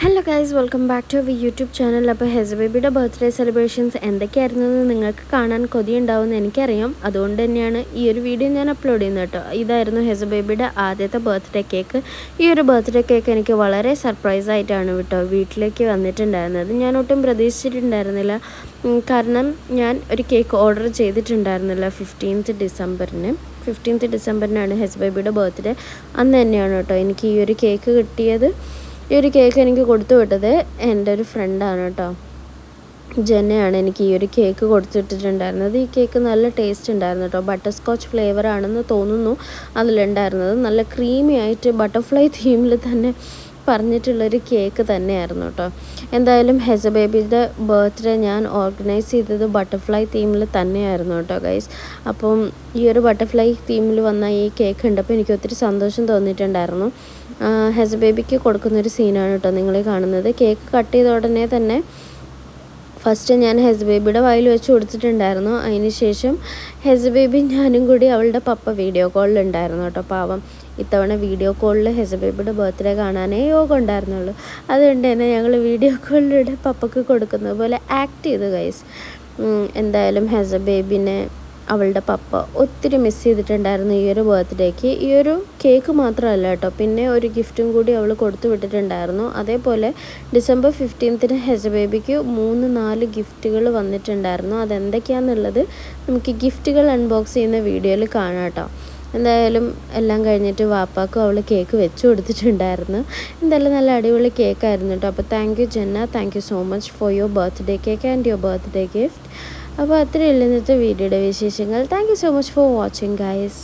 Hello guys, welcome back to our YouTube channel. അപ്പോൾ ഹെസ ബേബിയുടെ ബർത്ത്ഡേ സെലിബ്രേഷൻസ് എന്തൊക്കെയായിരുന്നെന്ന് നിങ്ങൾക്ക് കാണാൻ കൊതിയുണ്ടാവുമെന്ന് എനിക്കറിയാം. അതുകൊണ്ട് തന്നെയാണ് ഈ ഒരു വീഡിയോ ഞാൻ അപ്ലോഡ് ചെയ്യുന്നത് കേട്ടോ. ഇതായിരുന്നു ഹെസ ബേബിയുടെ ആദ്യത്തെ ബർത്ത്ഡേ കേക്ക്. ഈ ഒരു ബർത്ത്ഡേ കേക്ക് എനിക്ക് വളരെ സർപ്രൈസ് ആയിട്ടാണ് കേട്ടോ വീട്ടിലേക്ക് വന്നിട്ടുണ്ടായിരുന്നത്. ഞാൻ ഒട്ടും പ്രതീക്ഷിച്ചിട്ടുണ്ടായിരുന്നില്ല. കാരണം ഞാൻ ഒരു കേക്ക് ഓർഡർ ചെയ്തിട്ടുണ്ടായിരുന്നില്ല 15th ഡിസംബറിനാണ് ഹെസ ബേബിയുടെ ബർത്ത്ഡേ. അന്ന് തന്നെയാണ് കേട്ടോ എനിക്ക് ഈ ഒരു കേക്ക് കിട്ടിയത്. ഈ ഒരു കേക്ക് എനിക്ക് കൊടുത്തു വിട്ടത് എൻ്റെ ഒരു ഫ്രണ്ടാണ് കേട്ടോ. ജെന്നയാണ് എനിക്ക് ഈ ഒരു കേക്ക് കൊടുത്തിട്ടുണ്ടായിരുന്നത്. ഈ കേക്ക് നല്ല ടേസ്റ്റ് ഉണ്ടായിരുന്നു കേട്ടോ. ബട്ടർ സ്കോച്ച് ഫ്ലേവർ ആണെന്ന് തോന്നുന്നു അതിലുണ്ടായിരുന്നത്. നല്ല ക്രീമി ആയിട്ട് ബട്ടർഫ്ലൈ തീമിൽ തന്നെ പറഞ്ഞിട്ടുള്ളൊരു കേക്ക് തന്നെയായിരുന്നു കേട്ടോ. എന്തായാലും ഹെസ ബേബിയുടെ ബർത്ത്ഡേ ഞാൻ ഓർഗനൈസ് ചെയ്തത് ബട്ടർഫ്ലൈ തീമിൽ തന്നെയായിരുന്നു കേട്ടോ ഗൈസ്. അപ്പം ഈ ഒരു ബട്ടർഫ്ലൈ തീമിൽ വന്ന ഈ കേക്ക് കണ്ടപ്പോൾ എനിക്ക് ഒത്തിരി സന്തോഷം തോന്നിയിട്ടുണ്ടായിരുന്നു. ഹെസ ബേബിക്ക് കൊടുക്കുന്നൊരു സീനാണ് കേട്ടോ നിങ്ങൾ കാണുന്നത്. കേക്ക് കട്ട് ചെയ്ത ഉടനെ തന്നെ ഫസ്റ്റ് ഞാൻ ഹെസ ബേബിയുടെ വായിൽ വെച്ച് കൊടുത്തിട്ടുണ്ടായിരുന്നു. അതിന് ശേഷം ഹെസ ബേബി ഞാനും കൂടി അവളുടെ പപ്പ വീഡിയോ കോളിലുണ്ടായിരുന്നു കേട്ടോ. പാവം ഇത്തവണ വീഡിയോ കോളിൽ ഹെസ ബേബിയുടെ ബർത്ത്ഡേ കാണാനേ യോഗം ഉണ്ടായിരുന്നുള്ളൂ. അതുകൊണ്ട് തന്നെ ഞങ്ങൾ വീഡിയോ കോളിലൂടെ പപ്പക്ക് കൊടുക്കുന്നത് പോലെ ആക്ട് ചെയ്തു ഗൈസ്. എന്തായാലും ഹെസ ബേബിനെ അവളുടെ പപ്പ ഒത്തിരി മിസ് ചെയ്തിട്ടുണ്ടായിരുന്നു ഈ ഒരു ബർത്ത്ഡേക്ക്. ഈ ഒരു കേക്ക് മാത്രമല്ല കേട്ടോ, പിന്നെ ഒരു ഗിഫ്റ്റും കൂടി അവൾ കൊടുത്തു വിട്ടിട്ടുണ്ടായിരുന്നു. അതേപോലെ ഡിസംബർ 15 ഹെസ ബേബിക്ക് 3-4 ഗിഫ്റ്റുകൾ വന്നിട്ടുണ്ടായിരുന്നു. അതെന്തൊക്കെയാണെന്നുള്ളത് നമുക്ക് ഗിഫ്റ്റുകൾ അൺബോക്സ് ചെയ്യുന്ന വീഡിയോയിൽ കാണാം കേട്ടോ. എന്തായാലും എല്ലാം കഴിഞ്ഞിട്ട് വാപ്പാക്കും അവൾ കേക്ക് വെച്ച് കൊടുത്തിട്ടുണ്ടായിരുന്നു. എന്തായാലും നല്ല അടിപൊളി കേക്കായിരുന്നു കേട്ടോ. അപ്പോൾ thank you Jenna, thank you so much for your birthday cake and your birthday gift. അപ്പോൾ അത്രയല്ല ഇന്നത്തെ വീഡിയോയുടെ വിശേഷങ്ങൾ. Thank you so much for watching guys.